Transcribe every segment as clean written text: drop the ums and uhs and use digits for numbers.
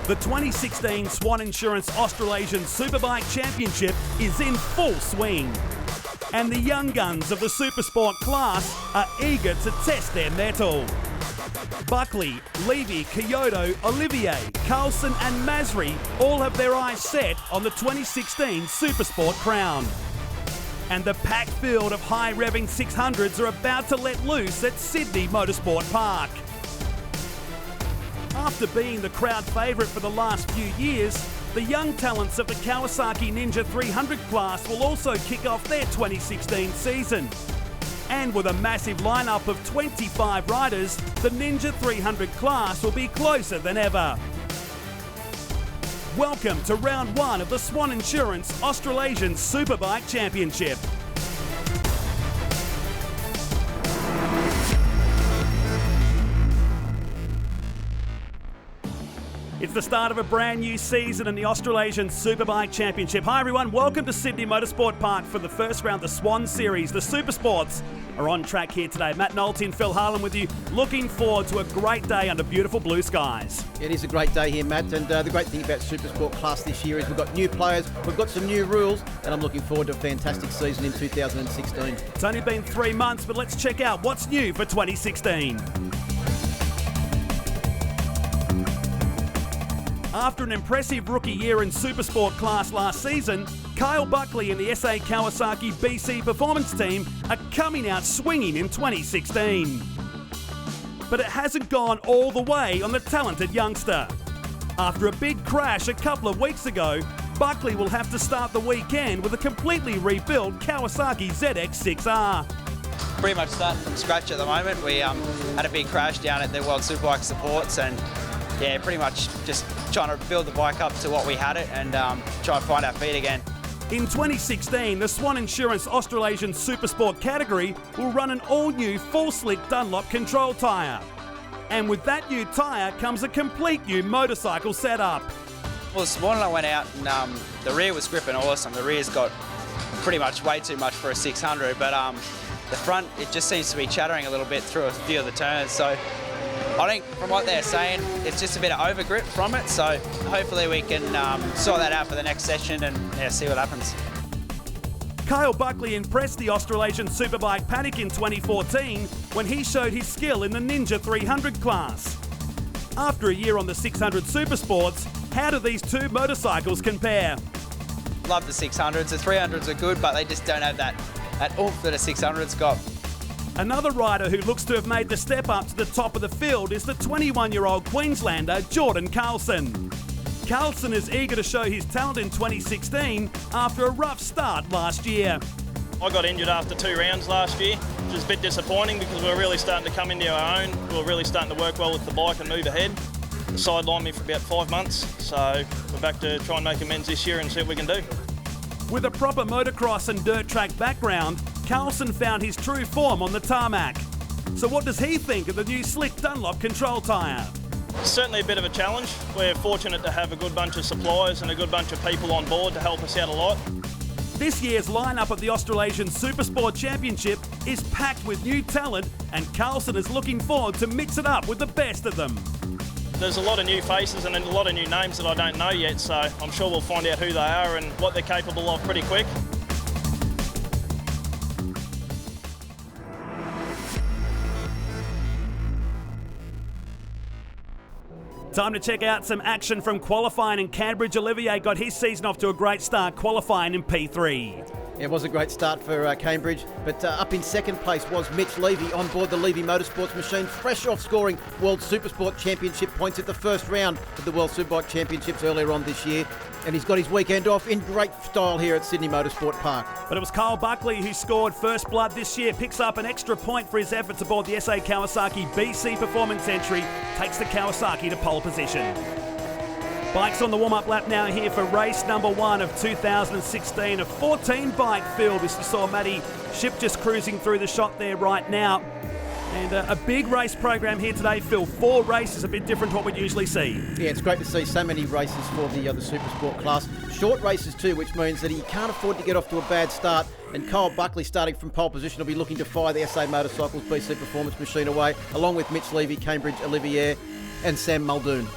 The 2016 Swann Insurance Australasian Superbike Championship is in full swing. And the young guns of the Supersport class are eager to test their mettle. Buckley, Levy, Kyoto, Olivier, Carlson and Masri all have their eyes set on the 2016 Supersport crown. And the packed field of high-revving 600s are about to let loose at Sydney Motorsport Park. After being the crowd favourite for the last few years, the young talents of the Kawasaki Ninja 300 class will also kick off their 2016 season. And with a massive lineup of 25 riders, the Ninja 300 class will be closer than ever. Welcome to round one of the Swann Insurance Australasian Superbike Championship. It's the start of a brand new season in the Australasian Superbike Championship. Hi everyone, welcome to Sydney Motorsport Park for the first round of the Swann Series. The Supersports are on track here today. Matt Nolte and Phil Harlan with you, looking forward to a great day under beautiful blue skies. It is a great day here, Matt, and the great thing about Supersport class this year is we've got new players, we've got some new rules, and I'm looking forward to a fantastic season in 2016. It's only been 3 months, but let's check out what's new for 2016. After an impressive rookie year in Supersport class last season, Kyle Buckley and the SA Kawasaki BC Performance team are coming out swinging in 2016. But it hasn't gone all the way on the talented youngster. After a big crash a couple of weeks ago, Buckley will have to start the weekend with a completely rebuilt Kawasaki ZX6R. Pretty much starting from scratch at the moment. We had a big crash down at the World Superbike Supports, and yeah, pretty much just trying to build the bike up to what we had it and try and find our feet again. In 2016, the Swann Insurance Australasian Supersport category will run an all-new full-slick Dunlop control tyre. And with that new tyre comes a complete new motorcycle setup. Well, this morning I went out and the rear was gripping awesome. The rear's got pretty much way too much for a 600, but the front, it just seems to be chattering a little bit through a few of the turns. So I think from what they're saying, it's just a bit of overgrip from it, so hopefully we can sort that out for the next session and see what happens. Kyle Buckley impressed the Australasian Superbike paddock in 2014 when he showed his skill in the Ninja 300 class. After a year on the 600 Supersports, how do these two motorcycles compare? Love the 600s. The 300s are good, but they just don't have that oomph that a 600's got. Another rider who looks to have made the step up to the top of the field is the 21-year-old Queenslander, Jordan Carlson. Carlson is eager to show his talent in 2016 after a rough start last year. I got injured after 2 rounds last year, which is a bit disappointing because we were really starting to come into our own. We were really starting to work well with the bike and move ahead. It sidelined me for about 5 months, so we're back to try and make amends this year and see what we can do. With a proper motocross and dirt track background, Carlson found his true form on the tarmac. So what does he think of the new slick Dunlop control tyre? It's certainly a bit of a challenge. We're fortunate to have a good bunch of suppliers and a good bunch of people on board to help us out a lot. This year's lineup of the Australasian Supersport Championship is packed with new talent, and Carlson is looking forward to mix it up with the best of them. There's a lot of new faces and a lot of new names that I don't know yet, so I'm sure we'll find out who they are and what they're capable of pretty quick. Time to check out some action from qualifying in Cambridge. Olivier got his season off to a great start, qualifying in P3. It was a great start for Cambridge, but up in second place was Mitch Levy on board the Levy Motorsports machine, fresh off scoring World Supersport Championship points at the first round of the World Superbike Championships earlier on this year. And he's got his weekend off in great style here at Sydney Motorsport Park. But it was Kyle Buckley who scored first blood this year, picks up an extra point for his efforts aboard the SA Kawasaki BC Performance entry, takes the Kawasaki to pole position. Bikes on the warm-up lap now here for race number 1 of 2016. A 14-bike field as you saw Matty Ship just cruising through the shot there right now. And a big race program here today, Phil. 4 races, a bit different to what we'd usually see. Yeah, it's great to see so many races for the Supersport class. Short races too, which means that he can't afford to get off to a bad start. And Kyle Buckley, starting from pole position, will be looking to fire the SA Motorcycles BC Performance machine away, along with Mitch Levy, Cambridge, Olivier and Sam Muldoon.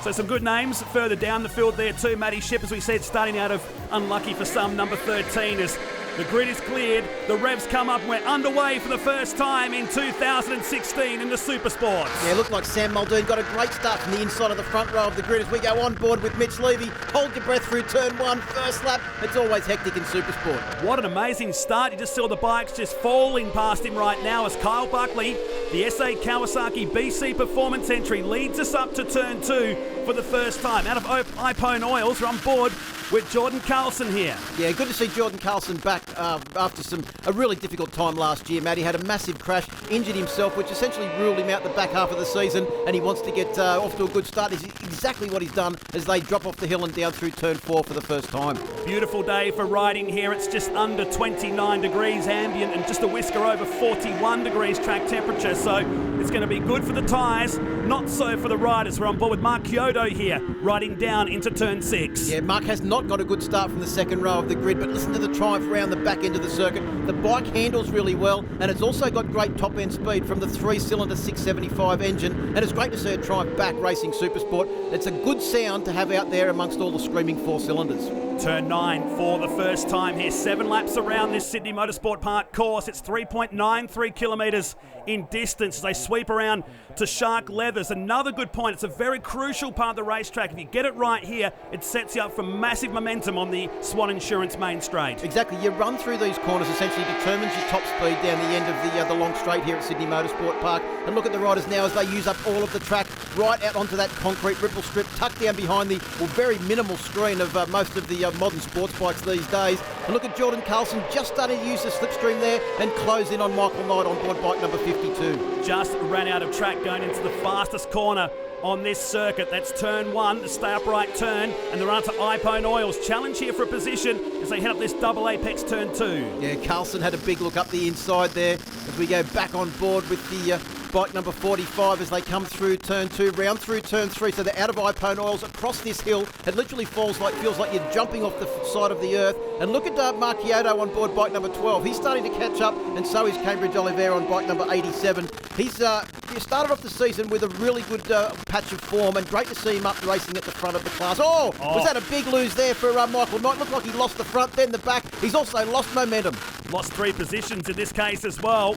So some good names further down the field there too. Matty Shipp, as we said, starting out of unlucky for some, number 13, as the grid is cleared. The revs come up and we're underway for the first time in 2016 in the Supersports. Yeah, it looked like Sam Muldoon got a great start from the inside of the front row of the grid as we go on board with Mitch Levy. Hold your breath through turn one, first lap. It's always hectic in Supersport. What an amazing start. You just saw the bikes just falling past him right now as Kyle Buckley, the SA Kawasaki BC Performance entry, leads us up to turn two for the first time. Out of iPone Oils, we're on board with Jordan Carlson here. Yeah, good to see Jordan Carlson back after a really difficult time last year, Matt. He had a massive crash, injured himself, which essentially ruled him out the back half of the season, and he wants to get off to a good start. This is exactly what he's done as they drop off the hill and down through turn four for the first time. Beautiful day for riding here. It's just under 29 degrees ambient and just a whisker over 41 degrees track temperature, so it's going to be good for the tyres, not so for the riders. We're on board with Mark Kyoto here, riding down into turn 6. Yeah, Mark has not got a good start from the second row of the grid, but listen to the triumph around the back end of the circuit. The bike handles really well, and it's also got great top end speed from the 3-cylinder 675 engine, and it's great to see a triumph back racing Supersport. It's a good sound to have out there amongst all the screaming 4 cylinders. Turn 9 for the first time here. 7 laps around this Sydney Motorsport Park course. It's 3.93 kilometres in distance as they sweep around to Shark Leathers. Another good point. It's a very crucial part of the racetrack. If you get it right here, it sets you up for massive momentum on the Swann Insurance main straight. Exactly. Your run through these corners essentially determines your top speed down the end of the long straight here at Sydney Motorsport Park. And look at the riders now as they use up all of the track right out onto that concrete ripple strip, tucked down behind the very minimal screen of most of the modern sports bikes these days. And look at Jordan Carlson just starting to use the slipstream there and close in on Michael Knight on board bike number 52. Just ran out of track going into the fastest corner on this circuit. That's turn 1, the stay upright turn, and the run to iPone Oils. Challenge here for a position as they head up this double apex turn 2. Yeah, Carlson had a big look up the inside there as we go back on board with the bike number 45 as they come through turn 2, round through turn 3. So they're out of iPone Oils across this hill. It literally feels like you're jumping off the side of the earth. And look at Mark Kyoto on board bike number 12. He's starting to catch up, and so is Cambridge Oliver on bike number 87. He started off the season with a really good patch of form, and great to see him up racing at the front of the class. Was that a big lose there for Michael Knight? Looked like he lost the front, then the back. He's also lost momentum. Lost 3 positions in this case as well.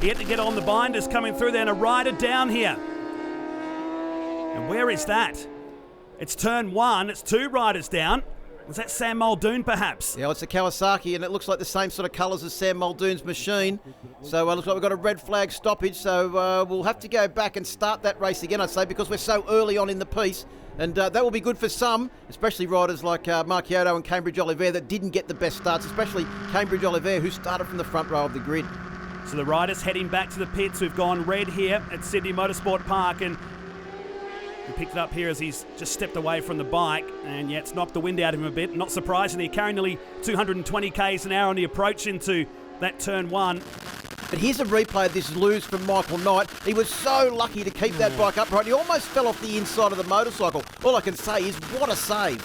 He had to get on the binders coming through there, and a rider down here. And where is that? It's turn 1, it's 2 riders down. Was that Sam Muldoon perhaps? Yeah, it's a Kawasaki, and it looks like the same sort of colours as Sam Muldoon's machine. So it looks like we've got a red flag stoppage, so we'll have to go back and start that race again, I'd say, because we're so early on in the piece. And that will be good for some, especially riders like Mark Kyoto and Cambridge Oliver that didn't get the best starts, especially Cambridge Oliver, who started from the front row of the grid. So the riders heading back to the pits. We've gone red here at Sydney Motorsport Park, and we picked it up here as he's just stepped away from the bike, and yeah, it's knocked the wind out of him a bit. Not surprisingly, carrying nearly 220 k's an hour on the approach into that turn 1. But here's a replay of this lose from Michael Knight. He was so lucky to keep that bike upright. He almost fell off the inside of the motorcycle. All I can say is what a save.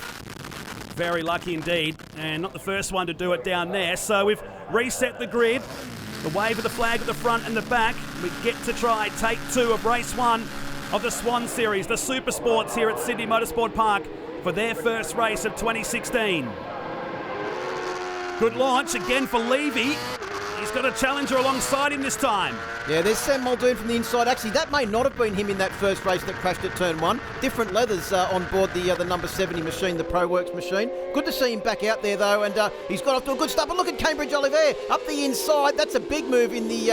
Very lucky indeed, and not the first one to do it down there. So we've reset the grid. The wave of the flag at the front and the back. We get to try take 2 of race 1 of the Swann Series, the Supersports here at Sydney Motorsport Park for their first race of 2016. Good launch again for Levy. He's got a challenger alongside him this time. Yeah, there's Sam Muldoon from the inside. Actually, that may not have been him in that first race that crashed at turn 1. Different leathers on board the number 70 machine, the ProWorks machine. Good to see him back out there, though, and he's got off to a good start. But look at Cambridge Oliver up the inside. That's a big move in the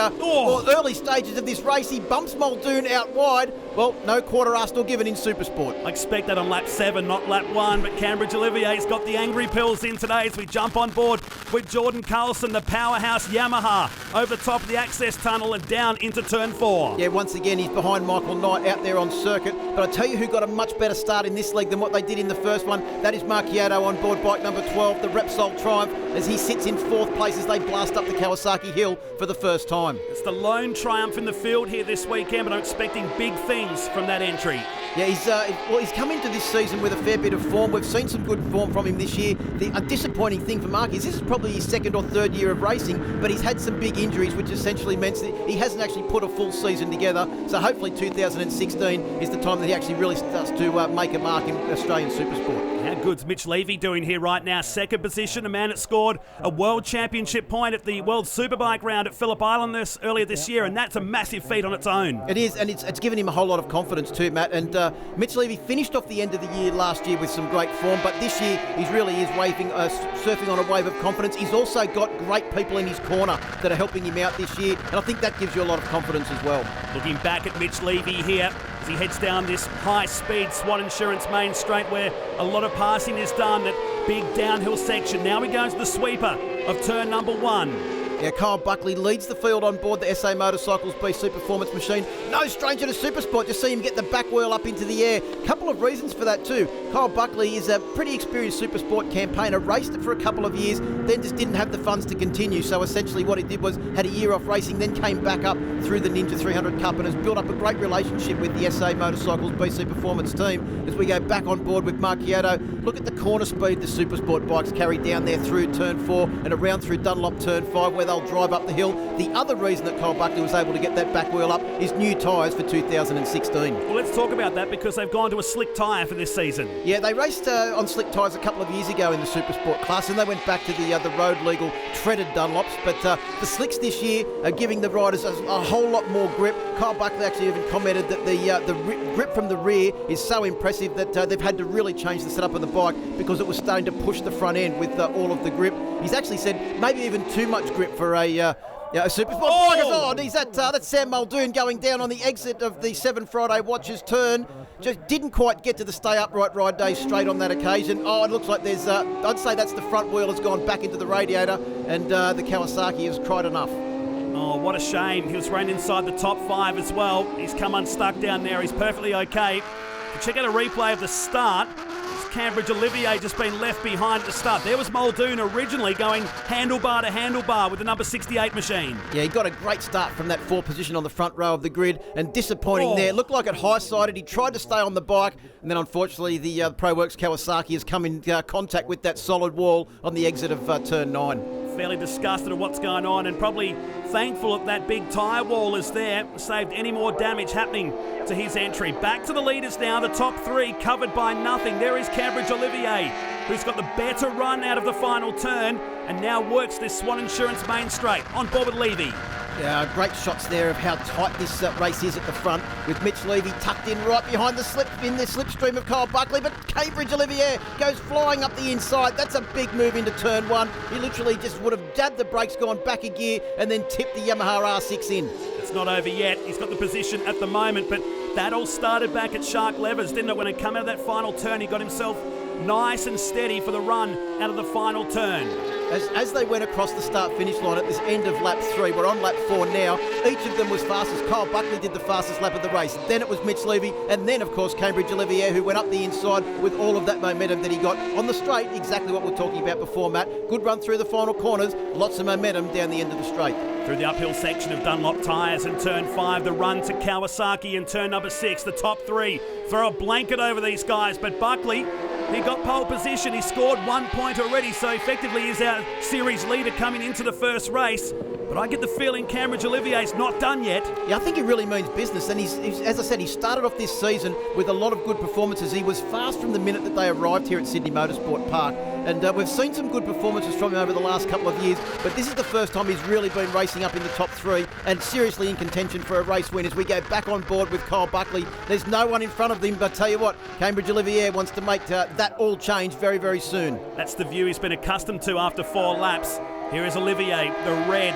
early stages of this race. He bumps Muldoon out wide. Well, no quarter are still given in Supersport. I expect that on lap 7, not lap 1, but Cambridge Olivier's got the angry pills in today as we jump on board with Jordan Carlson, the powerhouse Yamaha, over the top of the access tunnel and down into turn 4. Yeah, once again, he's behind Michael Knight out there on circuit. But I tell you who got a much better start in this league than what they did in the first one. That is Mark Kyoto on board bike number 12, the Repsol Triumph, as he sits in 4th place as they blast up the Kawasaki Hill for the first time. It's the lone triumph in the field here this weekend, but I'm expecting big things from that entry. Yeah, he's come into this season with a fair bit of form. We've seen some good form from him this year. The disappointing thing for Mark is this is probably his second or third year of racing, but he's had some big injuries, which essentially means that he hasn't actually put a full season together. So hopefully 2016 is the time that he actually really starts to make a mark in Australian Supersport. How good's Mitch Levy doing here right now? Second position, a man that scored a World Championship point at the World Superbike round at Phillip Island earlier this year, and that's a massive feat on its own. It is, and it's given him a whole lot of confidence too, Matt. And Mitch Levy finished off the end of the year last year with some great form, but this year he really is surfing on a wave of confidence. He's also got great people in his corner that are helping him out this year, and I think that gives you a lot of confidence as well. Looking back at Mitch Levy here as he heads down this high-speed Swann Insurance main straight where a lot of passing is done, that big downhill section. Now he goes to the sweeper of turn number 1. Yeah, Kyle Buckley leads the field on board the SA Motorcycles BC Performance machine. No stranger to Supersport. Just see him get the back wheel up into the air. Couple of reasons for that too. Kyle Buckley is a pretty experienced Supersport campaigner, raced it for a couple of years, then just didn't have the funds to continue. So essentially what he did was had a year off racing, then came back up through the Ninja 300 Cup and has built up a great relationship with the SA Motorcycles BC Performance team. As we go back on board with Mark Chiodo, look at the corner speed the Supersport bikes carry down there through turn 4 and around through Dunlop turn 5 where they'll drive up the hill. The other reason that Kyle Buckley was able to get that back wheel up is new tyres for 2016. Well, let's talk about that because they've gone to a slick tyre for this season. Yeah, they raced on slick tyres a couple of years ago in the Supersport class, and they went back to the road legal treaded Dunlops. But the slicks this year are giving the riders a whole lot more grip. Kyle Buckley actually even commented that the grip from the rear is so impressive that they've had to really change the setup of the bike because it was starting to push the front end with all of the grip. He's actually said maybe even too much grip for a Supersport bike. Oh, that's Sam Muldoon going down on the exit of the 7 Friday Watches turn. Just didn't quite get to the stay upright ride day straight on that occasion. Oh, it looks like there's, I'd say that's the front wheel has gone back into the radiator and the Kawasaki has cried enough. Oh, what a shame. He was running inside the top 5 as well. He's come unstuck down there. He's perfectly okay. Check out a replay of the start. Cambridge Olivier just been left behind at the start. There was Muldoon originally going handlebar to handlebar with the number 68 machine. Yeah, he got a great start from that 4th position on the front row of the grid and disappointing there. It looked like it high-sided. He tried to stay on the bike and then unfortunately the ProWorks Kawasaki has come in contact with that solid wall on the exit of turn 9. Fairly disgusted at what's going on and probably thankful that that big tyre wall is there, saved any more damage happening to his entry. Back to the leaders now, the top 3 covered by nothing. There is Cambridge Olivier, who's got the better run out of the final turn and now works this Swann Insurance main straight on board with Levy. Yeah, great shots there of how tight this race is at the front with Mitch Levy tucked in right behind the slipstream of Kyle Buckley, but Cambridge Olivier goes flying up the inside. That's a big move into turn 1. He literally just would have dabbed the brakes, gone back a gear and then tipped the Yamaha R6 in. It's not over yet. He's got the position at the moment, but that all started back at Shark Levers, didn't it? When it came out of that final turn, he got himself nice and steady for the run out of the final turn. As they went across the start-finish line at this end of lap 3, we're on lap 4 now, each of them was fastest. Kyle Buckley did the fastest lap of the race, then it was Mitch Levy, and then of course Cambridge Olivier, who went up the inside with all of that momentum that he got on the straight, exactly what we were talking about before, Matt. Good run through the final corners, lots of momentum down the end of the straight. Through the uphill section of Dunlop tyres in turn 5, the run to Kawasaki in turn number 6, the top 3 throw a blanket over these guys, but Buckley, he got pole position. He scored 1 point already, so effectively he's our series leader coming into the first race. But I get the feeling Cambridge Olivier's not done yet. Yeah, I think he really means business. And he's, as I said, he started off this season with a lot of good performances. He was fast from the minute that they arrived here at Sydney Motorsport Park. And we've seen some good performances from him over the last couple of years. But this is the first time he's really been racing up in the top 3 and seriously in contention for a race win. As we go back on board with Kyle Buckley, there's no one in front of him. But tell you what, Cambridge Olivier wants to make that all change very, very soon. That's the view he's been accustomed to after 4 laps. Here is Olivier, the red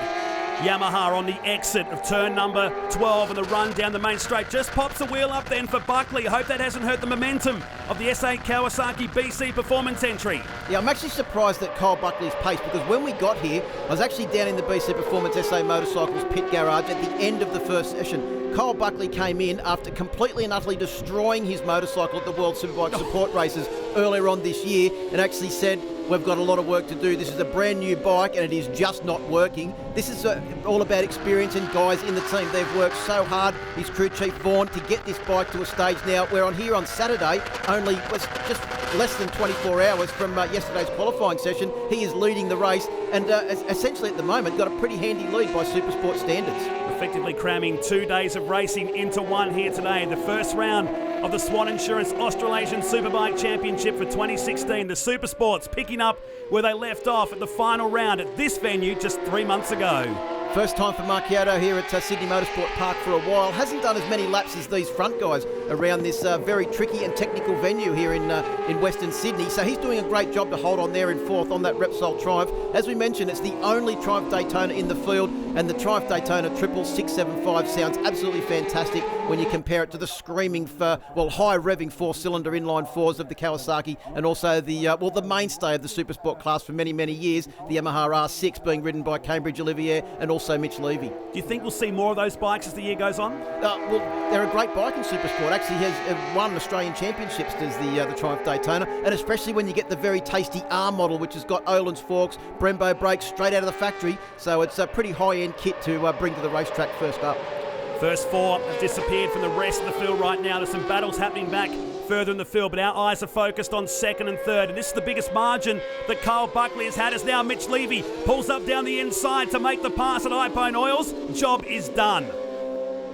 Yamaha on the exit of turn number 12 and the run down the main straight. Just pops the wheel up then for Buckley. Hope that hasn't hurt the momentum of the SA Kawasaki BC Performance entry. Yeah, I'm actually surprised at Kyle Buckley's pace because when we got here, I was actually down in the BC Performance SA Motorcycles pit garage at the end of the first session. Kyle Buckley came in after completely and utterly destroying his motorcycle at the World Superbike Support Races earlier on this year, and actually said, we've got a lot of work to do. This is a brand new bike and it is just not working. This is all about experience and guys in the team. They've worked so hard, his crew chief Vaughn, to get this bike to a stage now where on here on Saturday, only was just less than 24 hours from yesterday's qualifying session, he is leading the race and essentially at the moment got a pretty handy lead by Supersport standards. Effectively cramming 2 days of racing into one here today. The first round of the Swann Insurance Australasian Superbike Championship for 2016. The Supersports picking up where they left off at the final round at this venue just 3 months ago. First time for Marchiotto here at Sydney Motorsport Park for a while. Hasn't done as many laps as these front guys around this very tricky and technical venue here in Western Sydney. So he's doing a great job to hold on there in fourth on that Repsol Triumph. As we mentioned, it's the only Triumph Daytona in the field, and the Triumph Daytona 675 sounds absolutely fantastic when you compare it to the screaming, high revving four-cylinder inline fours of the Kawasaki, and also the mainstay of the Supersport class for many, many years, the Yamaha R6 being ridden by Cambridge Olivier and also Mitch Levy. Do you think we'll see more of those bikes as the year goes on? They're a great bike in Supersport. Actually has won Australian Championships as the Triumph Daytona, and especially when you get the very tasty R model, which has got Öhlins forks, Brembo brakes straight out of the factory. So it's a pretty high-end kit to bring to the racetrack first up. First four have disappeared from the rest of the field right now. There's some battles happening back further in the field, but our eyes are focused on second and third, and this is the biggest margin that Kyle Buckley has had as now Mitch Levy pulls up down the inside to make the pass at iPone Oils. Job is done.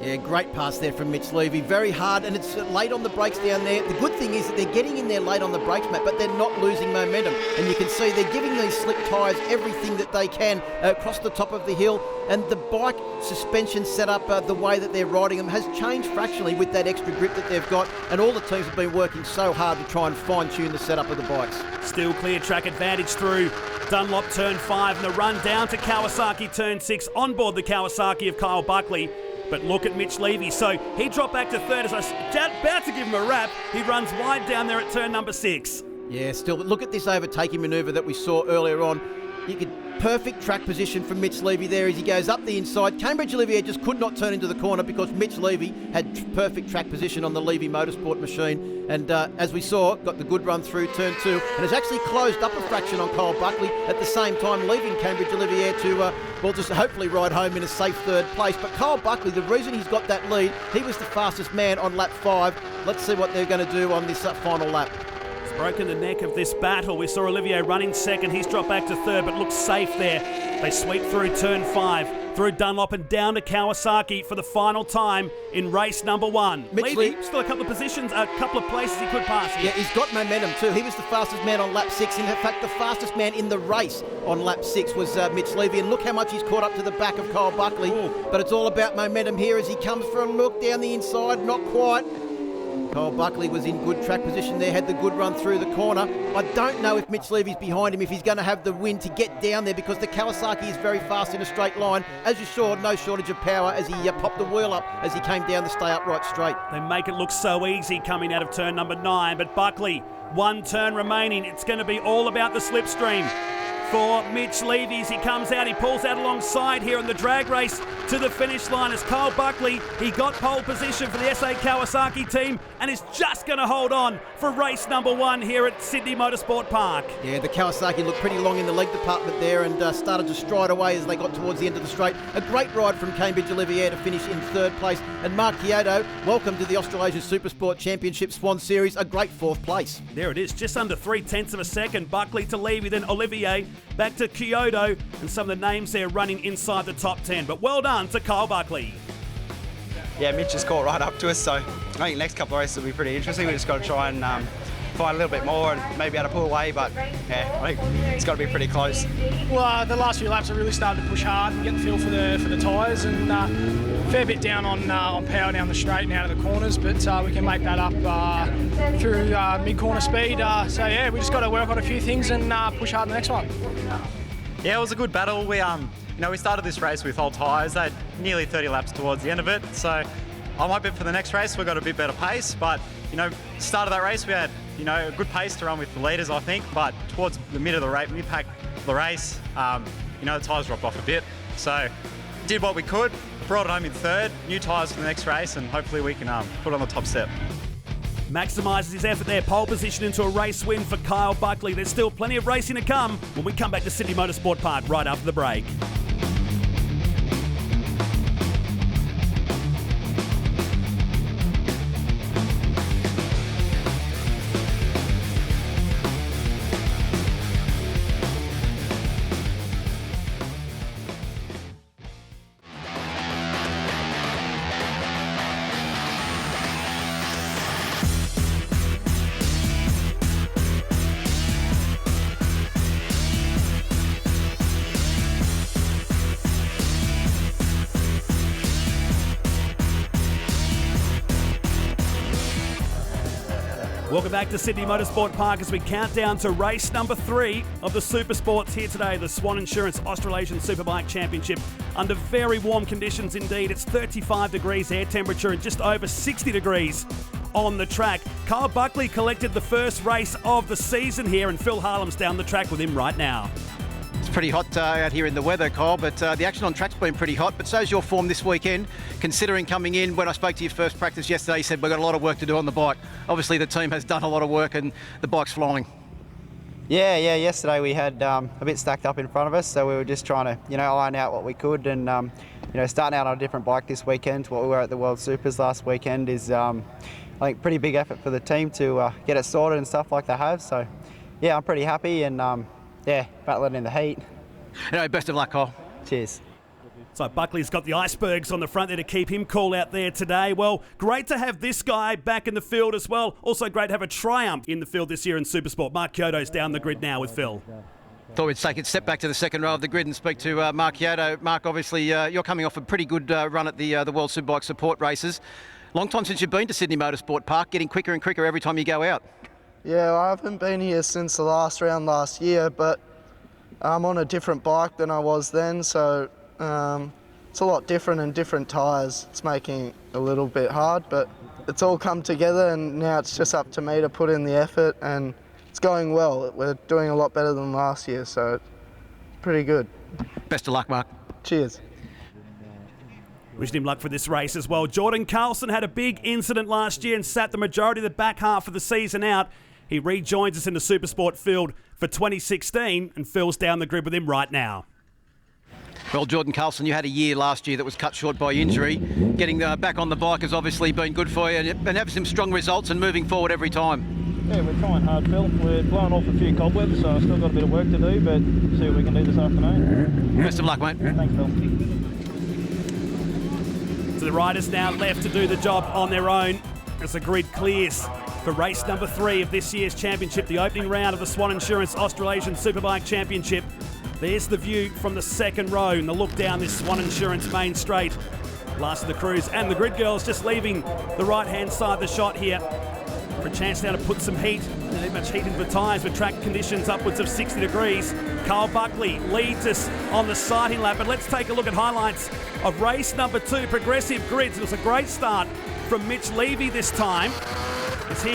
Yeah, great pass there from Mitch Levy. Very hard, and it's late on the brakes down there. The good thing is that they're getting in there late on the brakes, Matt, but they're not losing momentum. And you can see they're giving these slick tyres everything that they can across the top of the hill. And the bike suspension setup, the way that they're riding them, has changed fractionally with that extra grip that they've got. And all the teams have been working so hard to try and fine-tune the setup of the bikes. Still clear track advantage through Dunlop turn 5 and the run down to Kawasaki turn 6 on board the Kawasaki of Kyle Buckley. But look at Mitch Levy. So he dropped back to third as I was about to give him a wrap. He runs wide down there at turn number 6. Yeah, still, but look at this overtaking manoeuvre that we saw earlier on. You could perfect track position from Mitch Levy there as he goes up the inside. Cambridge Olivier just could not turn into the corner because Mitch Levy had perfect track position on the Levy Motorsport machine. And as we saw, got the good run through turn 2 and has actually closed up a fraction on Kyle Buckley at the same time, leaving Cambridge Olivier to, just hopefully ride home in a safe third place. But Kyle Buckley, the reason he's got that lead, he was the fastest man on lap 5. Let's see what they're going to do on this final lap. Broken the neck of this battle. We saw Olivier running second. He's dropped back to third, but looks safe there. They sweep through turn 5, through Dunlop and down to Kawasaki for the final time in race number 1. Levy, still a couple of positions, a couple of places he could pass here. Yeah, he's got momentum too. He was the fastest man on lap 6. In fact, the fastest man in the race on lap 6 was Mitch Levy. And look how much he's caught up to the back of Kyle Buckley. Ooh. But it's all about momentum here as he comes for a look down the inside. Not quite. Kyle Buckley was in good track position there, had the good run through the corner. I don't know if Mitch Levy's behind him, if he's going to have the wind to get down there, because the Kawasaki is very fast in a straight line. As you saw, no shortage of power as he popped the wheel up as he came down the stay upright straight. They make it look so easy coming out of turn number 9, but Buckley, one turn remaining. It's going to be all about the slipstream for Mitch Levy as he comes out. He pulls out alongside here in the drag race to the finish line as Kyle Buckley, he got pole position for the SA Kawasaki team and is just going to hold on for race number 1 here at Sydney Motorsport Park. Yeah, the Kawasaki looked pretty long in the leg department there and started to stride away as they got towards the end of the straight. A great ride from Cambridge Olivier to finish in third place. And Mark Kyoto, welcome to the Australasian Supersport Championship Swann Series, a great 4th place. There it is, just under 0.3 of a second. Buckley to Levy, then Olivier, back to Kyoto, and some of the names there running inside the top 10. But well done to Kyle Buckley. Yeah, Mitch just caught right up to us, so I think the next couple of races will be pretty interesting. We just got to try and find a little bit more and maybe able to pull away, but yeah, I think it's got to be pretty close. Well, the last few laps are really starting to push hard and get the feel for the tyres, and fair bit down on power down the straight and out of the corners, but we can make that up through mid-corner speed. So yeah, we just got to work on a few things and push hard in the next one. Yeah, it was a good battle. We started this race with old tyres. They had nearly 30 laps towards the end of it, so I'm hoping for the next race we've got a bit better pace. But start of that race we had a good pace to run with the leaders, I think. But towards the mid-pack of the race, the tyres dropped off a bit. So did what we could. brought it home in third, new tyres for the next race, and hopefully we can put it on the top step. Maximises his effort there, pole position into a race win for Kyle Buckley. There's still plenty of racing to come when we come back to Sydney Motorsport Park right after the break. Welcome back to Sydney Motorsport Park as we count down to race number 3 of the Supersports here today, the Swann Insurance Australasian Superbike Championship. Under very warm conditions indeed. It's 35 degrees air temperature and just over 60 degrees on the track. Kyle Buckley collected the first race of the season here, and Phil Harlem's down the track with him right now. It's pretty hot out here in the weather, Kyle, but the action on track's been pretty hot. But so's your form this weekend, considering coming in. When I spoke to your first practice yesterday, you said we've got a lot of work to do on the bike. Obviously, the team has done a lot of work and the bike's flying. Yeah. Yesterday we had a bit stacked up in front of us, so we were just trying to, iron out what we could. And, starting out on a different bike this weekend to what we were at the World Supers last weekend is, I think, pretty big effort for the team to get it sorted and stuff like they have. So, yeah, I'm pretty happy and, battling in the heat. Best of luck, Kyle. Cheers. So Buckley's got the icebergs on the front there to keep him cool out there today. Well, great to have this guy back in the field as well. Also great to have a Triumph in the field this year in Supersport. Mark Kyoto's down the grid now with Phil. Thought we'd take a step back to the second row of the grid and speak to Mark Kyoto. Mark, obviously you're coming off a pretty good run at the World Superbike support races. Long time since you've been to Sydney Motorsport Park, getting quicker and quicker every time you go out. Yeah, I haven't been here since the last round last year, but I'm on a different bike than I was then, so it's a lot different and different tyres. It's making it a little bit hard, but it's all come together and now it's just up to me to put in the effort, and it's going well. We're doing a lot better than last year, so it's pretty good. Best of luck, Mark. Cheers. Wishing him luck for this race as well. Jordan Carlson had a big incident last year and sat the majority of the back half of the season out. He rejoins us in the Supersport field for 2016, and Phil's down the grid with him right now. Well, Jordan Carlson, you had a year last year that was cut short by injury. Getting back on the bike has obviously been good for you and having some strong results and moving forward every time. Yeah, we're trying hard, Phil. We're blowing off a few cobwebs, so I've still got a bit of work to do, but see what we can do this afternoon. Best of luck, mate. Thanks, Phil. So the riders now left to do the job on their own as the grid clears for race number 3 of this year's championship, the opening round of the Swann Insurance Australasian Superbike Championship. There's the view from the second row and the look down this Swann Insurance main straight. Last of the crews and the grid girls just leaving the right-hand side of the shot here for a chance now to put some heat. Don't need much heat into the tyres with track conditions upwards of 60 degrees. Kyle Buckley leads us on the sighting lap, but let's take a look at highlights of race number 2, Progressive Grids. It was a great start from Mitch Levy this time as he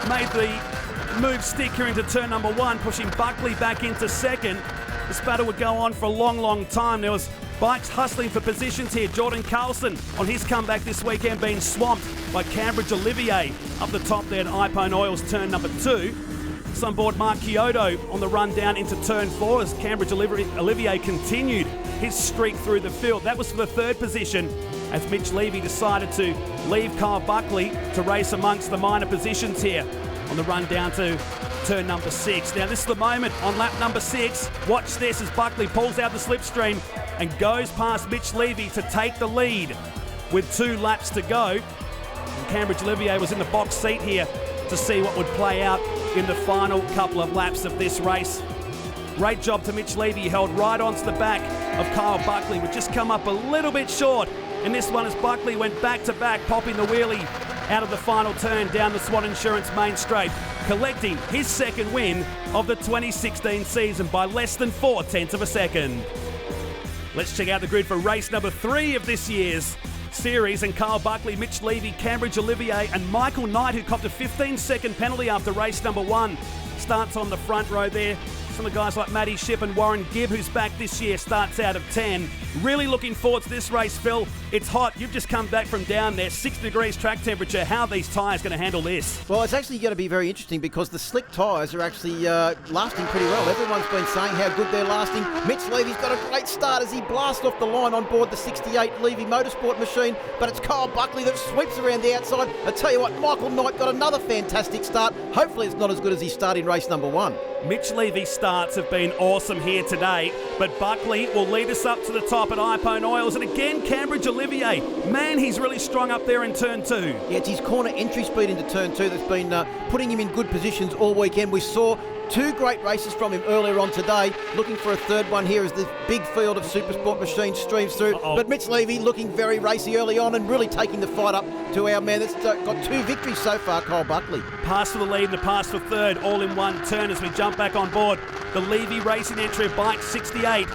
made the move stick here into turn number 1, pushing Buckley back into second. This battle would go on for a long, long time. There was bikes hustling for positions here. Jordan Carlson on his comeback this weekend being swamped by Cambridge Olivier up the top there at Ipone Oil's turn number 2. It's on board Mark Kyoto on the run down into turn 4 as Cambridge Olivier continued his streak through the field. That was for the 3rd position as Mitch Levy decided to leave Kyle Buckley to race amongst the minor positions here on the run down to turn number 6. Now this is the moment on lap number 6. Watch this as Buckley pulls out the slipstream and goes past Mitch Levy to take the lead with 2 laps to go. And Cambridge Olivier was in the box seat here to see what would play out in the final couple of laps of this race. Great job to Mitch Levy. He held right onto the back of Kyle Buckley, would just come up a little bit short in this one as Buckley went back to back, popping the wheelie out of the final turn down the Swann Insurance main straight, collecting his 2nd win of the 2016 season by less than 0.4 of a second. Let's check out the grid for race number 3 of this year's series, and Kyle Buckley, Mitch Levy, Cambridge Olivier and Michael Knight, who copped a 15-second penalty after race number 1, starts on the front row there. Some of the guys like Matty Shipp and Warren Gibb, who's back this year, starts out of 10. Really looking forward to this race, Phil. It's hot. You've just come back from down there, 6 degrees track temperature. How are these tyres going to handle this? Well, it's actually going to be very interesting because the slick tyres are actually lasting pretty well. Everyone's been saying how good they're lasting. Mitch Levy's got a great start as he blasts off the line on board the 68 Levy Motorsport machine, but it's Kyle Buckley that sweeps around the outside. I tell you what, Michael Knight got another fantastic start. Hopefully it's not as good as he started in race number 1. Mitch Levy's starts have been awesome here today, but Buckley will lead us up to the top at Iphone Oils. And again, Cambridge Olivier. Man, he's really strong up there in turn 2. Yeah, it's his corner entry speed into turn 2 that's been putting him in good positions all weekend. We saw 2 great races from him earlier on today. Looking for a third one here as the big field of Supersport machines streams through. But Mitch Levy looking very racy early on and really taking the fight up to our man that's got 2 victories so far, Kyle Buckley. Pass for the lead and a pass for third, all in one turn as we jump back on board. The Levy Racing entry of bike 68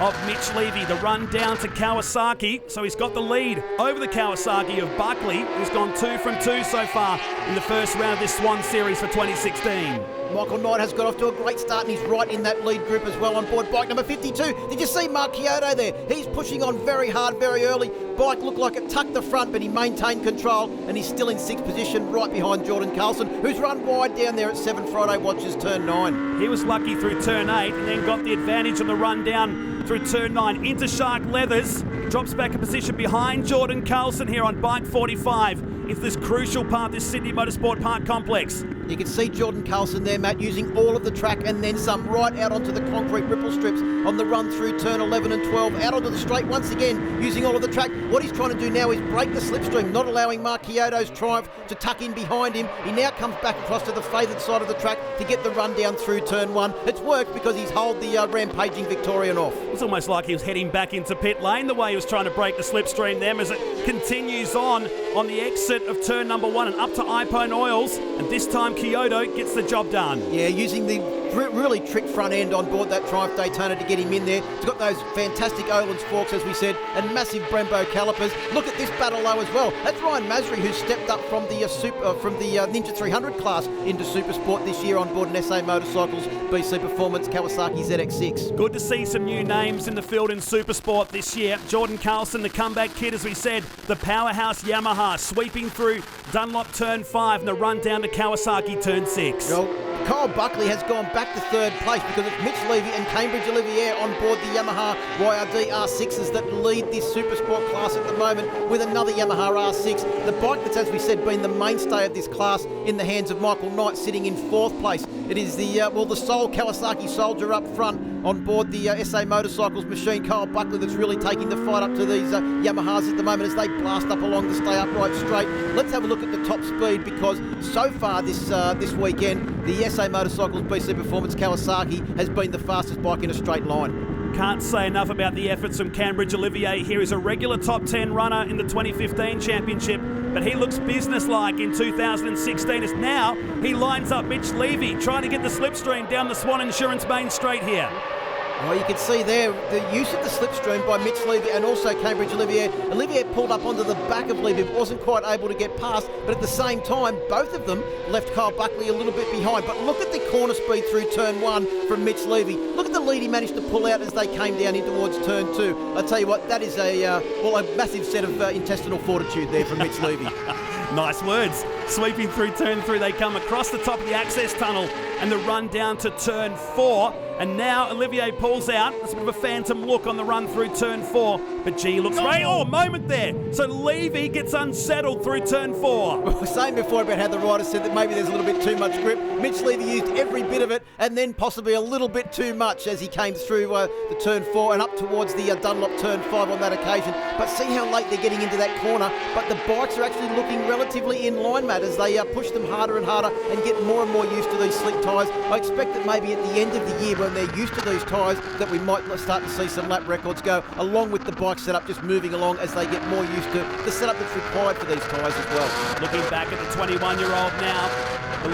of Mitch Levy. The run down to Kawasaki, so he's got the lead over the Kawasaki of Buckley, who's gone 2 from 2 so far in the first round of this Swann Series for 2016. Michael Knight has got off to a great start and he's right in that lead group as well on board bike number 52. Did you see Mark Kyoto there? He's pushing on very hard, very early. Bike looked like it tucked the front, but he maintained control and he's still in 6th position right behind Jordan Carlson, who's run wide down there at 7 Friday Watches turn 9. He was lucky through turn 8 and then got the advantage on the run down through turn 9 into Shark Leathers. Drops back a position behind Jordan Carlson here on bike 45. It's this crucial part of this Sydney Motorsport Park complex. You can see Jordan Carlson there, Matt, using all of the track and then some right out onto the concrete ripple strips on the run through turn 11 and 12, out onto the straight once again, using all of the track. What he's trying to do now is break the slipstream, not allowing Mark Kyoto's Triumph to tuck in behind him. He now comes back across to the favoured side of the track to get the run down through turn 1. It's worked because he's held the rampaging Victorian off. It's almost like he was heading back into pit lane the way he was trying to break the slipstream there as it continues on the exit of turn number 1 and up to Iphone Oils, and this time Kyoto gets the job done. Yeah, using the really tricked front end on board that Triumph Daytona to get him in there. It's got those fantastic Öhlins forks, as we said, and massive Brembo calipers. Look at this battle low as well. That's Ryan Masri, who's stepped up from the Ninja 300 class into Supersport this year on board an SA Motorcycles BC Performance Kawasaki ZX6. Good to see some new names in the field in Supersport this year. Jordan Carlson, the comeback kid, as we said, the powerhouse Yamaha, sweeping through Dunlop turn 5 and the run down to Kawasaki turn 6. Well, Kyle Buckley has gone back to 3rd place because it's Mitch Levy and Cambridge Olivier on board the Yamaha YRD R6s that lead this Supersport class at the moment with another Yamaha R6. The bike that's, as we said, been the mainstay of this class in the hands of Michael Knight, sitting in 4th place. It is the sole Kawasaki soldier up front on board the SA Motorcycles machine, Kyle Buckley, that's really taking the fight up to these Yamahas at the moment as they blast up along to stay upright straight. Let's have a look at the top speed because so far this weekend, the SA Motorcycles BC Performance Kawasaki has been the fastest bike in a straight line. Can't say enough about the efforts from Cambridge Olivier. Here is a regular top 10 runner in the 2015 championship, but he looks businesslike in 2016 as now he lines up Mitch Levy trying to get the slipstream down the Swann Insurance main straight here. Well, you can see there the use of the slipstream by Mitch Levy and also Cambridge Olivier. Olivier pulled up onto the back of Levy, wasn't quite able to get past, but at the same time, both of them left Kyle Buckley a little bit behind. But look at the corner speed through turn 1 from Mitch Levy. Look at the lead he managed to pull out as they came down in towards turn 2. I tell you what, that is a massive set of intestinal fortitude there from Mitch Levy. Nice words. Sweeping through turn 3, they come across the top of the access tunnel and the run down to turn 4. And now Olivier pulls out. There's a bit of a phantom look on the run through turn 4. But gee, looks great. Oh, a moment there. So Levy gets unsettled through turn 4. We were saying before about how the rider said that maybe there's a little bit too much grip. Mitch Levy used every bit of it and then possibly a little bit too much as he came through the turn 4 and up towards the Dunlop turn 5 on that occasion. But see how late they're getting into that corner. But the bikes are actually looking relatively in line, Matt, as they push them harder and harder and get more and more used to these slick tyres. I expect that maybe at the end of the year, when they're used to these tyres, that we might start to see some lap records go, along with the bike setup just moving along as they get more used to the setup that's required for these tyres as well. Looking back at the 21-year-old now,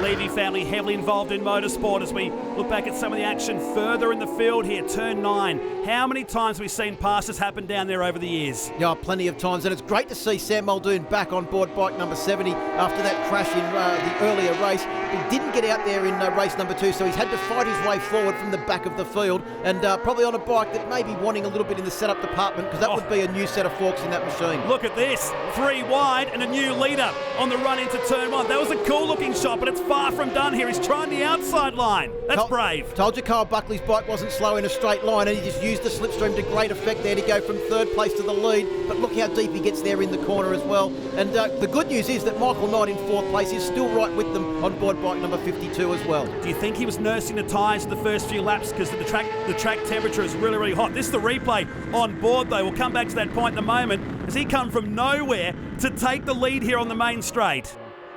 Levy family heavily involved in motorsport as we look back at some of the action further in the field here. Turn 9. How many times have we seen passes happen down there over the years? Yeah, plenty of times, and it's great to see Sam Muldoon back on board bike number 70 after that crash in the earlier race. He didn't get out there in race number 2, so he's had to fight his way forward from the back of the field, and probably on a bike that may be wanting a little bit in the setup department, because that would be a new set of forks in that machine. Look at this, 3 wide and a new leader on the run into turn 1. That was a cool looking shot, but it's far from done here. He's trying the outside line. That's brave. Told you Kyle Buckley's bike wasn't slow in a straight line, and he just used the slipstream to great effect there to go from 3rd place to the lead. But look how deep he gets there in the corner as well. And the good news is that Michael Knight in 4th place is still right with them on board bike number 52 as well. Do you think he was nursing the tyres the first few laps because the track temperature is really, really hot? This is the replay on board, though. We'll come back to that point in a moment as he come from nowhere to take the lead here on the main straight.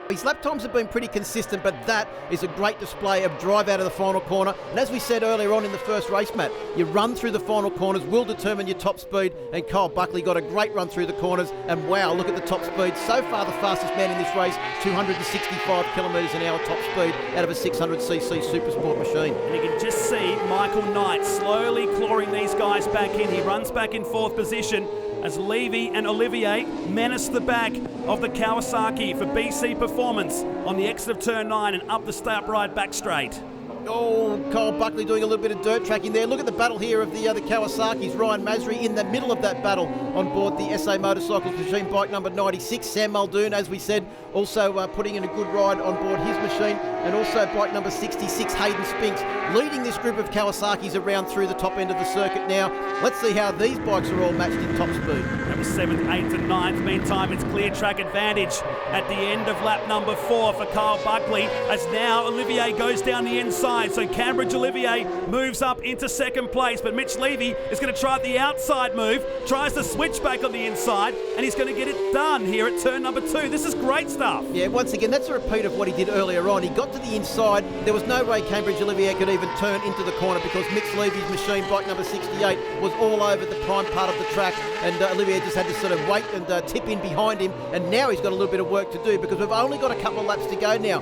His lap times have been pretty consistent, but that is a great display of drive out of the final corner. And as we said earlier on in the first race, Matt, your run through the final corners will determine your top speed, and Kyle Buckley got a great run through the corners, and wow, look at the top speed. So far the fastest man in this race, 265 kilometres an hour top speed out of a 600cc Supersport machine. And you can just see Michael Knight slowly clawing these guys back in. He runs back in 4th position as Levy and Olivier menace the back of the Kawasaki for BC Performance on the exit of turn 9 and up the stay-upright back straight. Oh, Kyle Buckley doing a little bit of dirt tracking there. Look at the battle here of the Kawasaki's. Ryan Masri in the middle of that battle on board the SA Motorcycles machine, bike number 96. Sam Muldoon, as we said, also putting in a good ride on board his machine. And also bike number 66, Hayden Spinks, leading this group of Kawasaki's around through the top end of the circuit now. Let's see how these bikes are all matched in top speed. That was 7th, 8th and 9th. Meantime, it's clear track advantage at the end of lap number 4 for Kyle Buckley, as now Olivier goes down the inside. So Cambridge Olivier moves up into 2nd place, but Mitch Levy is going to try the outside move, tries to switch back on the inside, and he's going to get it done here at turn number 2. This is great stuff. Yeah, once again, that's a repeat of what he did earlier on. He got to the inside. There was no way Cambridge Olivier could even turn into the corner because Mitch Levy's machine, bike number 68, was all over the prime part of the track, and Olivier just had to sort of wait and tip in behind him, and now he's got a little bit of work to do because we've only got a couple of laps to go now.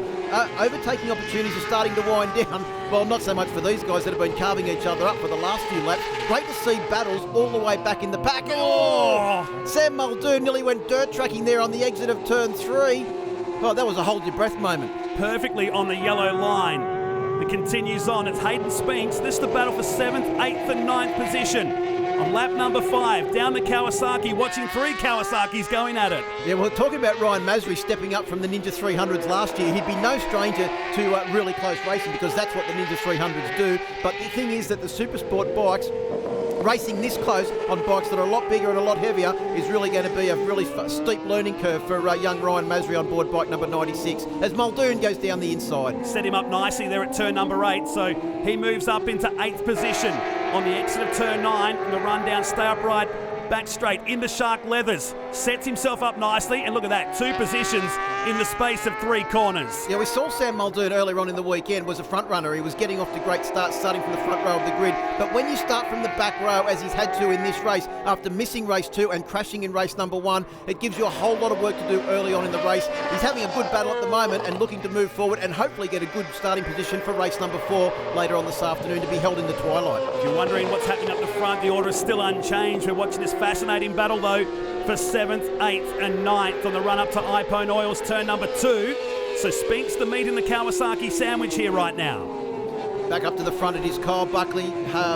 Overtaking opportunities are starting to wind down. Well, not so much for these guys that have been carving each other up for the last few laps. Great to see battles all the way back in the pack. Oh! Sam Muldoon nearly went dirt tracking there on the exit of turn 3. Oh, that was a hold your breath moment. Perfectly on the yellow line. It continues on. It's Hayden Spinks. This is the battle for 7th, 8th and 9th position. On lap number 5, down the Kawasaki, watching 3 Kawasaki's going at it. Yeah, well, talking about Ryan Masri stepping up from the Ninja 300s last year, he'd be no stranger to really close racing because that's what the Ninja 300s do. But the thing is that the Supersport bikes, racing this close on bikes that are a lot bigger and a lot heavier, is really going to be a really steep learning curve for young Ryan Masri on board bike number 96 as Muldoon goes down the inside. Set him up nicely there at turn number 8, so he moves up into 8th position on the exit of turn 9 and the run down stay upright back straight into Shark Leathers. Sets himself up nicely, and look at that, 2 positions in the space of 3 corners. Yeah, we saw Sam Muldoon earlier on in the weekend was a front runner. He was getting off to great starts, starting from the front row of the grid. But when you start from the back row, as he's had to in this race, after missing race 2 and crashing in race number 1, it gives you a whole lot of work to do early on in the race. He's having a good battle at the moment and looking to move forward and hopefully get a good starting position for race number 4 later on this afternoon to be held in the twilight. If you're wondering what's happening up the front, the order is still unchanged. We're watching this fascinating battle, though, for 7th, 8th and 9th on the run-up to iPone Oil's turn number 2. So Spinks the meat in the Kawasaki sandwich here right now. Back up to the front it is Kyle Buckley,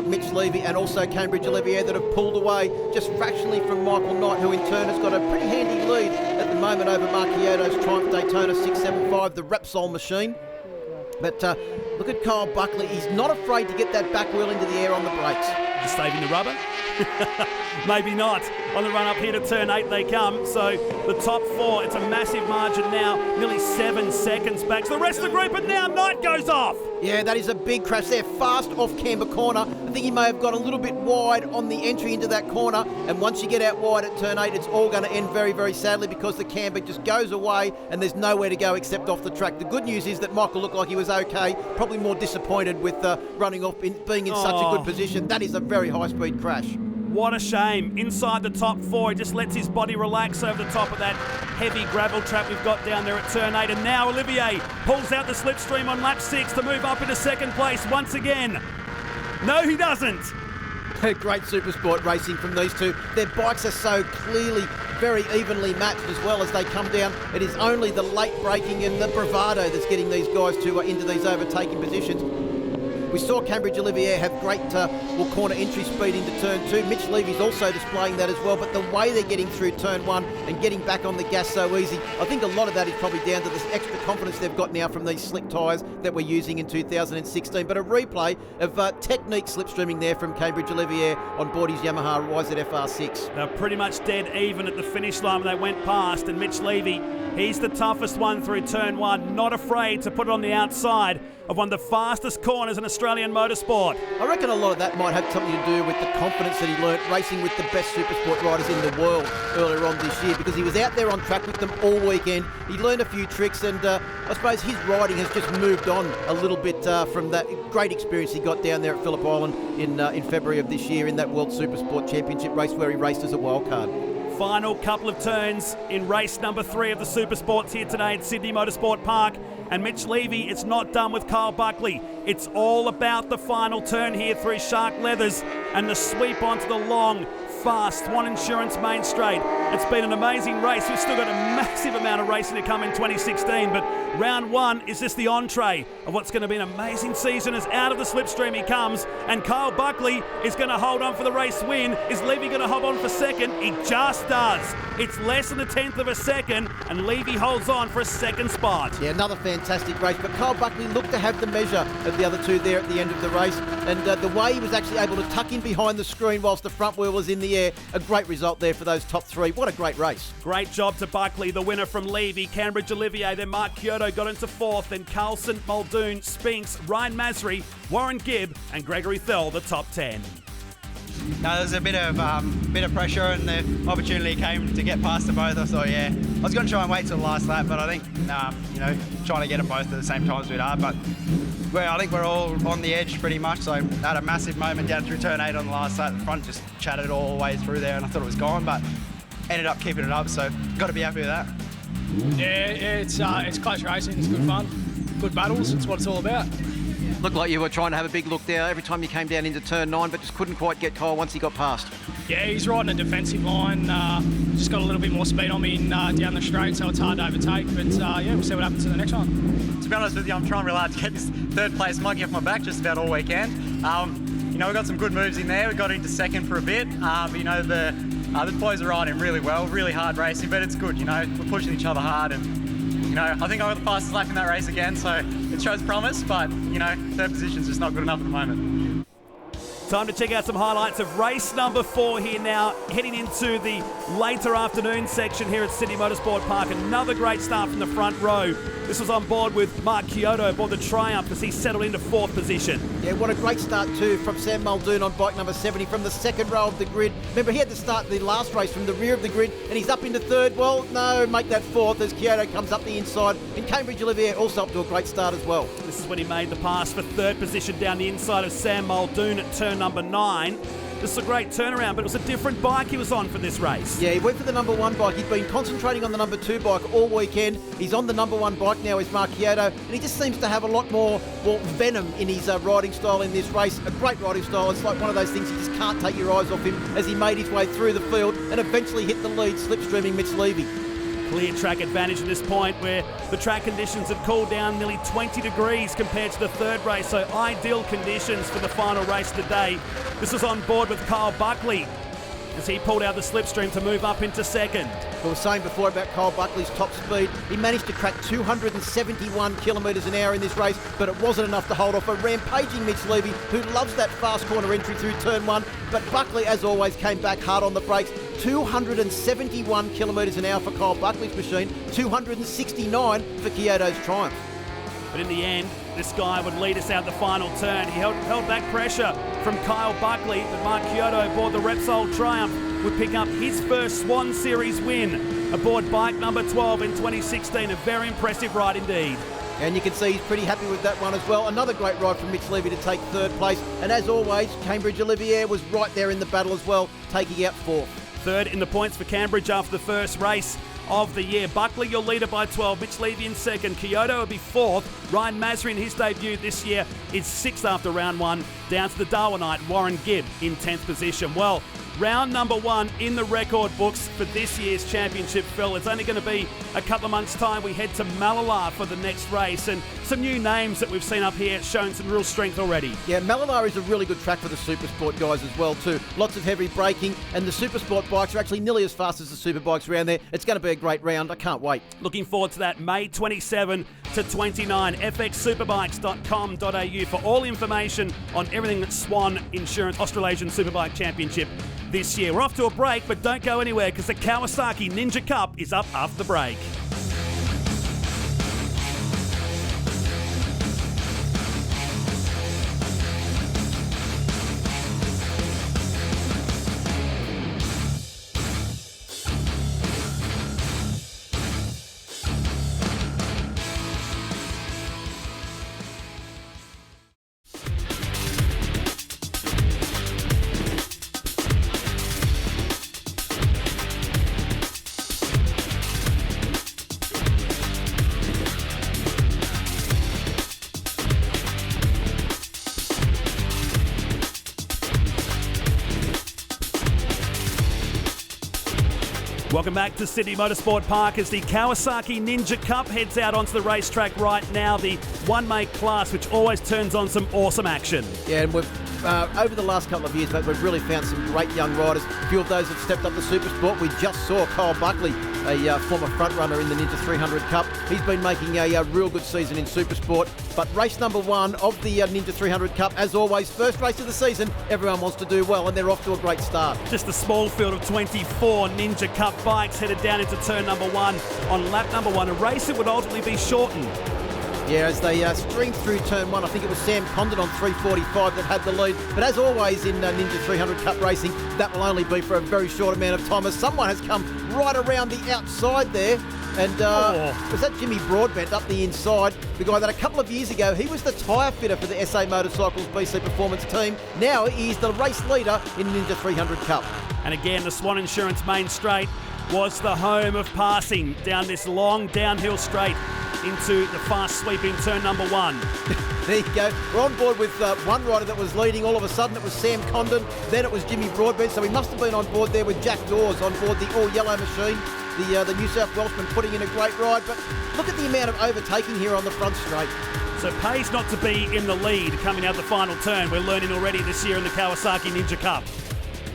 Mitch Levy and also Cambridge Olivier that have pulled away just fractionally from Michael Knight, who in turn has got a pretty handy lead at the moment over Mark Chiodo's Triumph Daytona 675, the Repsol machine. But look at Kyle Buckley. He's not afraid to get that back wheel into the air on the brakes. Just saving the rubber? Maybe not. On the run up here to turn 8 they come. So the top 4, it's a massive margin now. Nearly 7 seconds back. So the rest of the group, and now Knight goes off. Yeah, that is a big crash there. Fast off camber corner. I think he may have got a little bit wide on the entry into that corner. And once you get out wide at turn 8, it's all going to end very, very sadly because the camber just goes away and there's nowhere to go except off the track. The good news is that Michael looked like he was okay. Probably more disappointed with running off, being in such a good position. That is a very high-speed crash. What a shame. Inside the top 4, he just lets his body relax over the top of that heavy gravel trap we've got down there at turn 8. And now Olivier pulls out the slipstream on lap 6 to move up into second place once again. No, he doesn't. Great Supersport racing from these two. Their bikes are so clearly very evenly matched as well as they come down. It is only the late braking and the bravado that's getting these guys to into these overtaking positions. We saw Cambridge Olivier have great corner entry speed into turn 2. Mitch Levy's also displaying that as well, but the way they're getting through turn 1 and getting back on the gas so easy, I think a lot of that is probably down to this extra confidence they've got now from these slick tyres that we're using in 2016. But a replay of technique slipstreaming there from Cambridge Olivier on board his Yamaha YZF-R6. They're pretty much dead even at the finish line when they went past, and Mitch Levy, he's the toughest one through turn 1, not afraid to put it on the outside of one of the fastest corners in Australian motorsport. I reckon a lot of that might have something to do with the confidence that he learnt racing with the best Supersport riders in the world earlier on this year, because he was out there on track with them all weekend. He learned a few tricks, and I suppose his riding has just moved on a little bit from that great experience he got down there at Phillip Island in February of this year in that World Supersport Championship race where he raced as a wildcard. Final couple of turns in race number 3 of the Supersports here today at Sydney Motorsport Park. And Mitch Levy, it's not done with Kyle Buckley. It's all about the final turn here through Shark Leathers and the sweep onto the long, fast Swann Insurance main straight. It's been an amazing race. We've still got a massive amount of racing to come in 2016, but round 1 is just the entree of what's going to be an amazing season. As out of the slipstream he comes, and Kyle Buckley is going to hold on for the race win. Is Levy going to hold on for second? He just does. It's less than a tenth of a second, and Levy holds on for a second spot. Yeah, another fantastic race, but Kyle Buckley looked to have the measure of the other two there at the end of the race, and the way he was actually able to tuck in behind the screen whilst the front wheel was in the air, a great result there for those top 3. What a great race. Great job to Buckley, the winner from Levy, Cambridge Olivier, then Mark Kyoto got into 4th, then Carlson, Muldoon, Spinks, Ryan Masri, Warren Gibb and Gregory Thel, the top 10. No, there was a bit of pressure, and the opportunity came to get past them both. I thought, yeah, I was going to try and wait till the last lap, but I think, trying to get them both at the same time is a bit hard. But I think we're all on the edge pretty much. So I had a massive moment down through turn 8 on the last lap. The front just chatted all the way through there, and I thought it was gone, but ended up keeping it up. So got to be happy with that. Yeah, it's close racing. It's good fun, good battles. It's what it's all about. Looked like you were trying to have a big look there every time you came down into turn 9, but just couldn't quite get Kyle once he got past. Yeah, he's riding a defensive line. Just got a little bit more speed on me down the straight, so it's hard to overtake. But we'll see what happens in the next one. To be honest with you, I'm trying really hard to get this third place monkey off my back just about all weekend. We got some good moves in there. We got into second for a bit. The boys are riding really well, really hard racing, but it's good. We're pushing each other hard, and I think I got the fastest lap in that race again, so it shows promise, but, third position's just not good enough at the moment. Time to check out some highlights of race number 4 here now, heading into the later afternoon section here at Sydney Motorsport Park. Another great start from the front row. This was on board with Mark Kyoto aboard the Triumph as he settled into 4th position. Yeah, what a great start too from Sam Muldoon on bike number 70 from the second row of the grid. Remember, he had to start the last race from the rear of the grid, and he's up into 3rd. Well, no, make that 4th as Kyoto comes up the inside. And Cambridge Olivier also up to a great start as well. This is when he made the pass for 3rd position down the inside of Sam Muldoon at turn number 9. This is a great turnaround, but it was a different bike he was on for this race. Yeah, he went for the number 1 bike. He'd been concentrating on the number 2 bike all weekend. He's on the number 1 bike now, is Mark Kyoto, and he just seems to have a lot more, venom in his riding style in this race. A great riding style. It's like one of those things you just can't take your eyes off him as he made his way through the field and eventually hit the lead, slipstreaming Mitch Levy. Clear track advantage at this point where the track conditions had cooled down nearly 20 degrees compared to the 3rd race, so ideal conditions for the final race of the day. This was on board with Kyle Buckley as he pulled out the slipstream to move up into 2nd. I was saying before about Kyle Buckley's top speed. He managed to crack 271 kilometres an hour in this race, but it wasn't enough to hold off a rampaging Mitch Levy, who loves that fast corner entry through turn 1. But Buckley, as always, came back hard on the brakes. 271 kilometres an hour for Kyle Buckley's machine, 269 for Kyoto's Triumph. But in the end, this guy would lead us out the final turn. He held back pressure from Kyle Buckley, but Mark Kyoto aboard the Repsol Triumph would pick up his first Swann Series win aboard bike number 12 in 2016. A very impressive ride indeed. And you can see he's pretty happy with that one as well. Another great ride from Mitch Levy to take third place. And as always, Cambridge Olivier was right there in the battle as well, taking out fourth. Third in the points for Cambridge after the first race of the year. Buckley, your leader by 12. Mitch Levy in second. Kyoto will be fourth. Ryan Masri in his debut this year is sixth after round one. Down to the Darwinite, Warren Gibb in 10th position. Well, round number one in the record books for this year's championship, Phil. It's only going to be a couple of months' time. We head to Mallala for the next race, and some new names that we've seen up here showing some real strength already. Yeah, Mallala is a really good track for the Supersport guys as well too. Lots of heavy braking, and the Supersport bikes are actually nearly as fast as the Superbikes around there. It's going to be a great round. I can't wait. Looking forward to that. May 27 to 29. fxsuperbikes.com.au for all information on everything that's Swann Insurance Australasian Superbike Championship this year. We're off to a break, but don't go anywhere because the Kawasaki Ninja Cup is up after the break. Welcome back to Sydney Motorsport Park as the Kawasaki Ninja Cup heads out onto the racetrack right now. The one-make class, which always turns on some awesome action. Yeah, and we've over the last couple of years, mate, we've really found some great young riders. A few of those have stepped up to Supersport. We just saw Kyle Buckley, a former front-runner in the Ninja 300 Cup. He's been making a real good season in Supersport. But race number one of the Ninja 300 Cup, as always, first race of the season, everyone wants to do well, and they're off to a great start. Just a small field of 24 Ninja Cup bikes headed down into turn number one on lap number one, a race that would ultimately be shortened. Yeah, as they streamed through turn one, I think it was Sam Condon on 345 that had the lead. But as always in Ninja 300 Cup racing, that will only be for a very short amount of time as someone has come right around the outside there. And was that Jimmy Broadbent up the inside? The guy that a couple of years ago, he was the tyre fitter for the SA Motorcycles BC Performance team. Now he's the race leader in Ninja 300 Cup. And again, the Swann Insurance main straight was the home of passing down this long downhill straight into the fast sweeping turn number one. There you go. We're on board with one rider that was leading. All of a sudden it was Sam Condon, then it was Jimmy Broadbent. So we must have been on board there with Jack Dawes on board the all-yellow machine. The New South Welshman putting in a great ride. But look at the amount of overtaking here on the front straight. So pays not to be in the lead coming out the final turn. We're learning already this year in the Kawasaki Ninja Cup.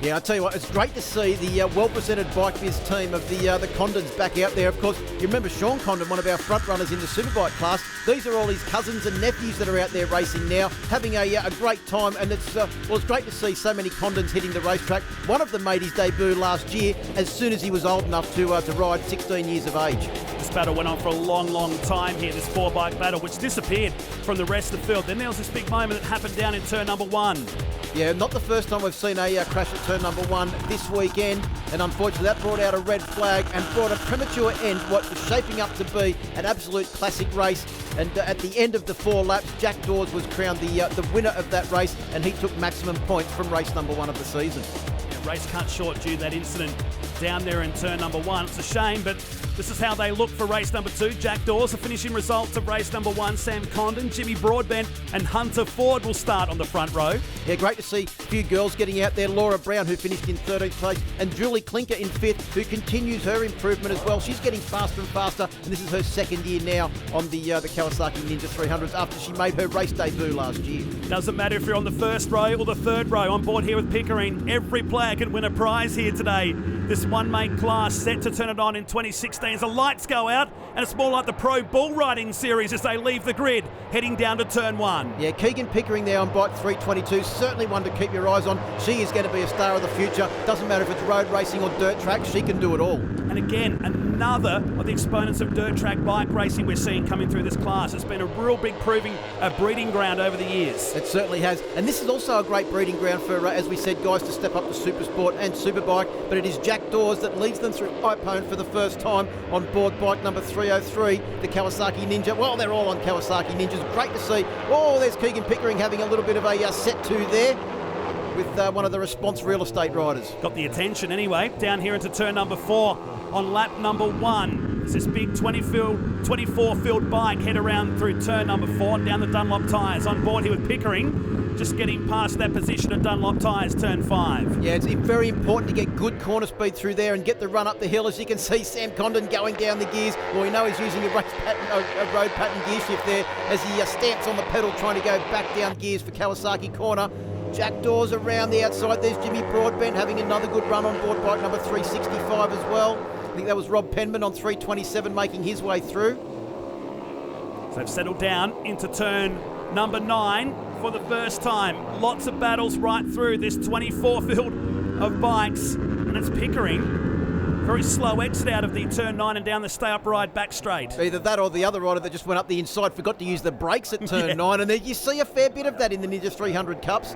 Yeah, I'll tell you what, it's great to see the well-presented Bike Biz team of the Condons back out there. Of course, you remember Sean Condon, one of our front runners in the Superbike class. These are all his cousins and nephews that are out there racing now, having a great time. And it's great to see so many Condons hitting the racetrack. One of them made his debut last year as soon as he was old enough to ride, 16 years of age. This battle went on for a long, long time here, this four-bike battle, which disappeared from the rest of the field. Then there was this big moment that happened down in turn number one. Yeah, not the first time we've seen a crash at turn number one this weekend, and unfortunately that brought out a red flag and brought a premature end to what was shaping up to be an absolute classic race. And at the end of the 4 laps, Jack Dawes was crowned the winner of that race, and he took maximum points from race number one of the season. Yeah, race cut short due to that incident down there in turn number one. It's a shame, but this is how they look for race number two. Jack Dawes, the finishing results of race number one. Sam Condon, Jimmy Broadbent and Hunter Ford will start on the front row. Yeah, great to see a few girls getting out there. Laura Brown, who finished in 13th place, and Julie Klinker in 5th, who continues her improvement as well. She's getting faster and faster, and this is her second year now on the Kawasaki Ninja 300s after she made her race debut last year. Doesn't matter if you're on the first row or the third row. On board here with Pickering, every player can win a prize here today. This one-make class set to turn it on in 2016 as the lights go out, and it's more like the Pro Bull Riding Series as they leave the grid, heading down to turn one. Yeah, Keegan Pickering there on bike 322, certainly one to keep your eyes on. She is going to be a star of the future. Doesn't matter if it's road racing or dirt track, she can do it all. And again, another of the exponents of dirt track bike racing we're seeing coming through this class. It's been a real big breeding ground over the years. It certainly has. And this is also a great breeding ground for, as we said, guys to step up to Supersport and Superbike. But it is Jack Dawes that leads them through Ipone for the first time. on board bike number 303, the Kawasaki Ninja. Well, they're all on Kawasaki Ninjas. Great to see. Oh, there's Keegan Pickering having a little bit of a set to there with one of the Response real estate riders. Got the attention anyway. Down here into turn number 4 on lap number 1. It's this big 24-filled bike head around through turn number 4 and down the Dunlop tyres. On board here with Pickering, just getting past that position of Dunlop tyres, turn 5. Yeah, it's very important to get good corner speed through there and get the run up the hill. As you can see, Sam Condon going down the gears. Well, we know he's using a road pattern gear shift there as he stamps on the pedal trying to go back down gears for Kawasaki corner. Jack Dawes around the outside. There's Jimmy Broadbent having another good run on board bike number 365 as well. I think that was Rob Penman on 327 making his way through. So they've settled down into turn number 9 for the first time. Lots of battles right through this 24 field of bikes. And it's Pickering. Very slow exit out of the turn 9 and down the stay upright back straight. Either that or the other rider that just went up the inside forgot to use the brakes at turn 9. And there you see a fair bit of that in the Ninja 300 Cups.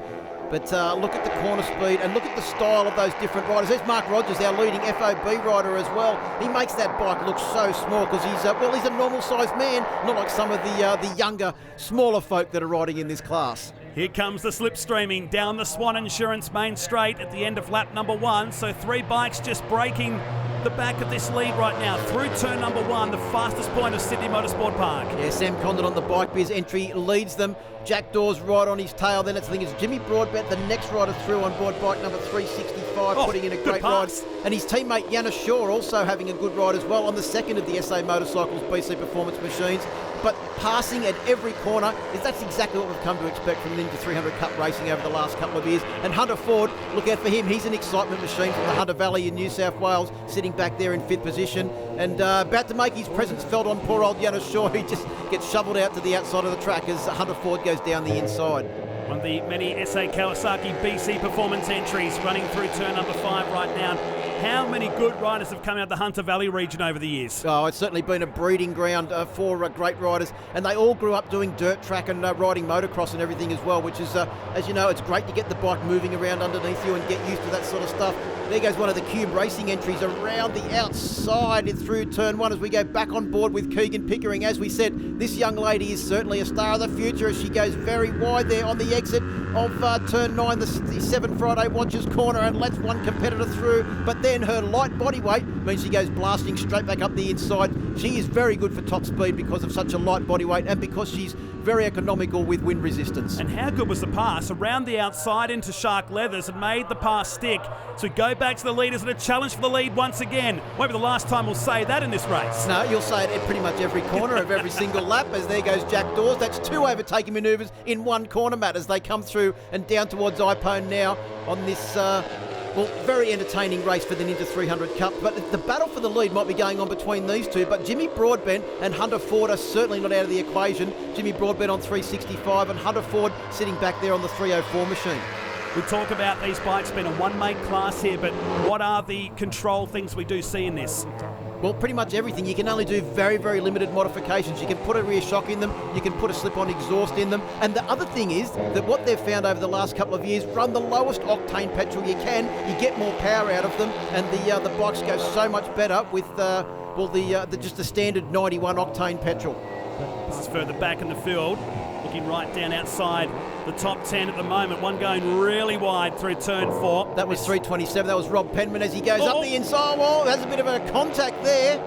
But look at the corner speed and look at the style of those different riders. There's Mark Rogers, our leading FOB rider as well. He makes that bike look so small because he's a normal-sized man, not like some of the younger, smaller folk that are riding in this class. Here comes the slipstreaming down the Swann Insurance main straight at the end of lap number 1. So 3 bikes just breaking the back of this lead right now through turn number 1, the fastest point of Sydney Motorsport Park. Yeah, Sam Condon on the bike biz entry leads them. Jack Dawes right on his tail. Then it's Jimmy Broadbent, the next rider through on board bike number 365, putting in a great ride. And his teammate Yanis Shaw also having a good ride as well on the second of the SA Motorcycles BC Performance Machines. But passing at every corner, that's exactly what we've come to expect from Ninja 300 Cup racing over the last couple of years. And Hunter Ford, look out for him. He's an excitement machine from the Hunter Valley in New South Wales, sitting back there in 5th position. And about to make his presence felt on poor old Yanis Shaw. He just gets shoveled out to the outside of the track as Hunter Ford goes down the inside. One of the many SA Kawasaki BC Performance entries running through turn number 5 right now. How many good riders have come out of the Hunter Valley region over the years? Oh, it's certainly been a breeding ground for great riders, and they all grew up doing dirt track and riding motocross and everything as well, which is, as you know, it's great to get the bike moving around underneath you and get used to that sort of stuff. There goes one of the Cube Racing entries around the outside and through turn 1 as we go back on board with Keegan Pickering. As we said, this young lady is certainly a star of the future as she goes very wide there on the exit of turn 9, the 7 Friday Watches corner, and lets one competitor through, but then her light body weight means she goes blasting straight back up the inside. She is very good for top speed because of such a light body weight and because she's very economical with wind resistance. And how good was the pass around the outside into Shark Leathers and made the pass stick. So go back to the leaders and a challenge for the lead once again. Won't be the last time we'll say that in this race. No, you'll say it at pretty much every corner of every single lap as there goes Jack Dawes. That's 2 overtaking manoeuvres in 1 corner, Matt, as they come through and down towards Ipoh now on this very entertaining race for the Ninja 300 Cup. But the battle for the lead might be going on between these two. But Jimmy Broadbent and Hunter Ford are certainly not out of the equation. Jimmy Broadbent on 365 and Hunter Ford sitting back there on the 304 machine. We talk about these bikes being a one-make class here, but what are the control things we do see in this? Well, pretty much everything. You can only do very, very limited modifications. You can put a rear shock in them, you can put a slip-on exhaust in them, and the other thing is that what they've found over the last couple of years, run the lowest octane petrol you can, you get more power out of them, and the bikes go so much better with just the standard 91 octane petrol. This is further back in the field, looking right down outside the top 10 at the moment. One going really wide through turn 4. That was 327. That was Rob Penman as he goes up the inside. Oh, there's a bit of a contact there.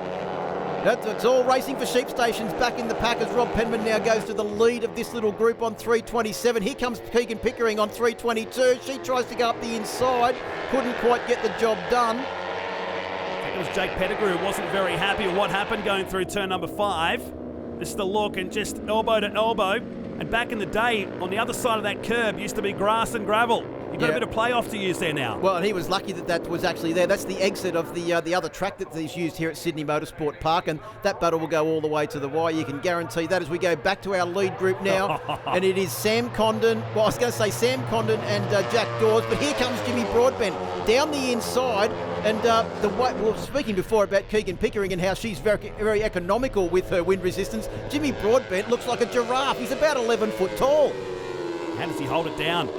It's all racing for sheep stations back in the pack as Rob Penman now goes to the lead of this little group on 327. Here comes Keegan Pickering on 322. She tries to go up the inside. Couldn't quite get the job done. I think it was Jake Pettigrew who wasn't very happy with what happened going through turn number 5. This is the look, and just elbow to elbow. And back in the day, on the other side of that curb used to be grass and gravel. You've got a bit of playoff to use there now. Well, and he was lucky that was actually there. That's the exit of the other track that is used here at Sydney Motorsport Park, and that battle will go all the way to the wire. You can guarantee that as we go back to our lead group now. And it is Sam Condon. Well, I was going to say Sam Condon and Jack Dawes, but here comes Jimmy Broadbent down the inside. And we were speaking before about Keegan Pickering and how she's very, very economical with her wind resistance. Jimmy Broadbent looks like a giraffe. He's about 11 foot tall. How does he hold it down?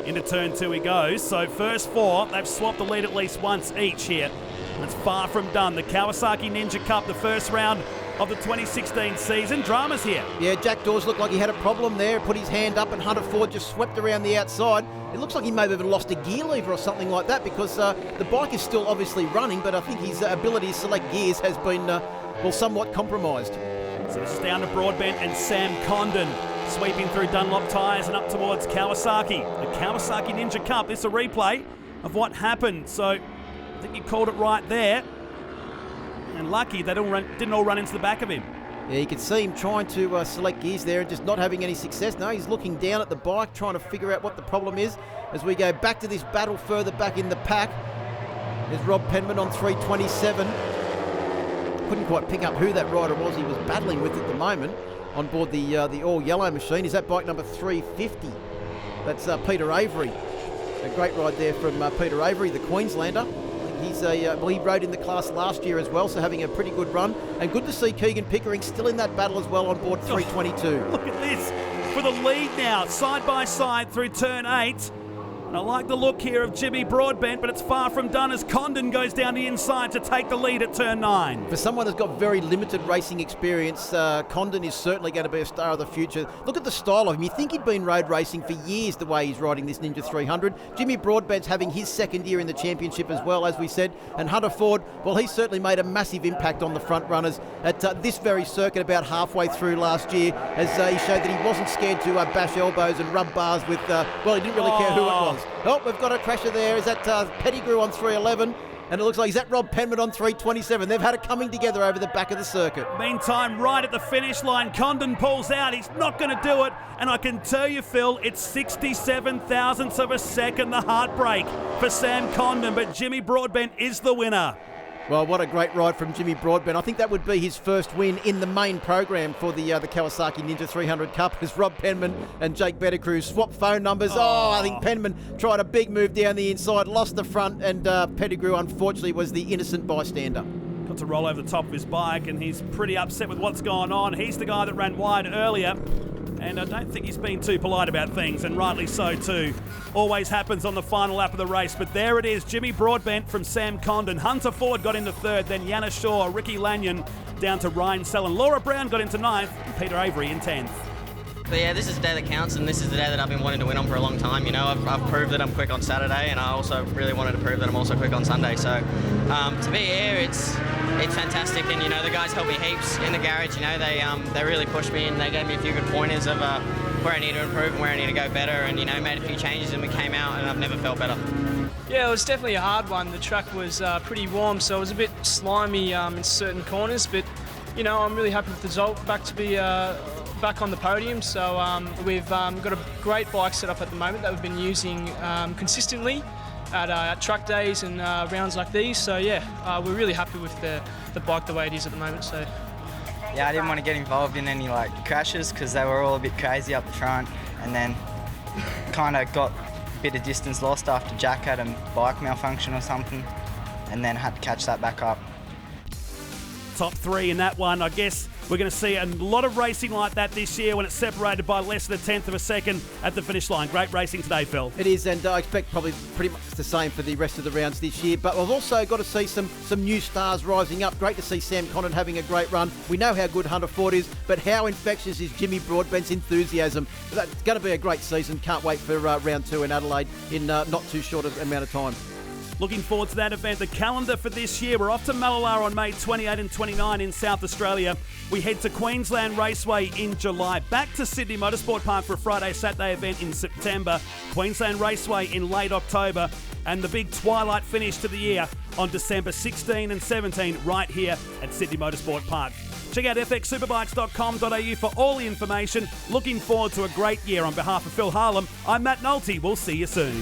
Into turn 2 he goes. So first 4, they've swapped the lead at least once each here. It's far from done. The Kawasaki Ninja Cup, the first round of the 2016 season. Drama's here. Yeah, Jack Dawes looked like he had a problem there. Put his hand up and Hunter Ford just swept around the outside. It looks like he may have lost a gear lever or something like that because the bike is still obviously running, but I think his ability to select gears has been, somewhat compromised. So this is down to Broadbent and Sam Condon, sweeping through Dunlop tyres and up towards Kawasaki. The Kawasaki Ninja Cup. This is a replay of what happened. So I think you called it right there. And lucky they didn't all run into the back of him. Yeah, you could see him trying to select gears there and just not having any success. No, he's looking down at the bike, trying to figure out what the problem is. As we go back to this battle further back in the pack, there's Rob Penman on 327. Couldn't quite pick up who that rider was he was battling with at the moment on board the all-yellow machine. Is that bike number 350? That's Peter Avery. A great ride there from Peter Avery, the Queenslander. He's he rode in the class last year as well, so having a pretty good run. And good to see Keegan Pickering still in that battle as well on board 322. Look at this. For the lead now, side by side through turn 8. And I like the look here of Jimmy Broadbent, but it's far from done as Condon goes down the inside to take the lead at turn 9. For someone that's got very limited racing experience, Condon is certainly going to be a star of the future. Look at the style of him. You think he'd been road racing for years the way he's riding this Ninja 300. Jimmy Broadbent's having his second year in the championship as well, as we said. And Hunter Ford, well, he's certainly made a massive impact on the front runners at this very circuit about halfway through last year, as he showed that he wasn't scared to bash elbows and rub bars with, he didn't really care who it was. Oh, we've got a crasher there. Is that Pettigrew on 311? And it looks like, is that Rob Penman on 327? They've had it coming together over the back of the circuit. Meantime, right at the finish line, Condon pulls out. He's not going to do it. And I can tell you, Phil, it's 67 thousandths of a second, the heartbreak for Sam Condon. But Jimmy Broadbent is the winner. Well, what a great ride from Jimmy Broadbent. I think that would be his first win in the main program for the Kawasaki Ninja 300 Cup, as Rob Penman and Jake Betticrew swap phone numbers. I think Penman tried a big move down the inside, lost the front, and Pettigrew, unfortunately, was the innocent bystander. Got to roll over the top of his bike, and he's pretty upset with what's going on. He's the guy that ran wide earlier, and I don't think he's been too polite about things, and rightly so too. Always happens on the final lap of the race, but there it is. Jimmy Broadbent from Sam Condon. Hunter Ford got into third, then Yana Shaw, Ricky Lanyon down to Ryan Sellen. Laura Brown got into ninth, and Peter Avery in 10th. But yeah, this is the day that counts, and this is the day that I've been wanting to win on for a long time. You know, I've proved that I'm quick on Saturday, and I also really wanted to prove that I'm also quick on Sunday. So to be here, it's fantastic, and you know, the guys helped me heaps in the garage. You know, they really pushed me, and they gave me a few good pointers of where I need to improve and where I need to go better, and you know, made a few changes, and we came out, and I've never felt better. Yeah, it was definitely a hard one. The track was pretty warm, so it was a bit slimy in certain corners, but you know, I'm really happy with the result. Back on the podium, so we've got a great bike set up at the moment that we've been using consistently at track days and rounds like these. So yeah, we're really happy with the bike the way it is at the moment. So yeah, I didn't want to get involved in any crashes because they were all a bit crazy up the front, and then kind of got a bit of distance lost after Jack had a bike malfunction or something, and then had to catch that back up. Top 3 in that one. I guess we're going to see a lot of racing like that this year when it's separated by less than a tenth of a second at the finish line. Great racing today, Phil. It is, and I expect probably pretty much the same for the rest of the rounds this year. But we've also got to see some new stars rising up. Great to see Sam Condon having a great run. We know how good Hunter Ford is, but how infectious is Jimmy Broadbent's enthusiasm? That's going to be a great season. Can't wait for round 2 in Adelaide in not too short an amount of time. Looking forward to that event. The calendar for this year, we're off to Mallala on May 28 and 29 in South Australia. We head to Queensland Raceway in July, back to Sydney Motorsport Park for a Friday-Saturday event in September, Queensland Raceway in late October, and the big twilight finish to the year on December 16 and 17 right here at Sydney Motorsport Park. Check out fxsuperbikes.com.au for all the information. Looking forward to a great year. On behalf of Phil Harlem, I'm Matt Nolte. We'll see you soon.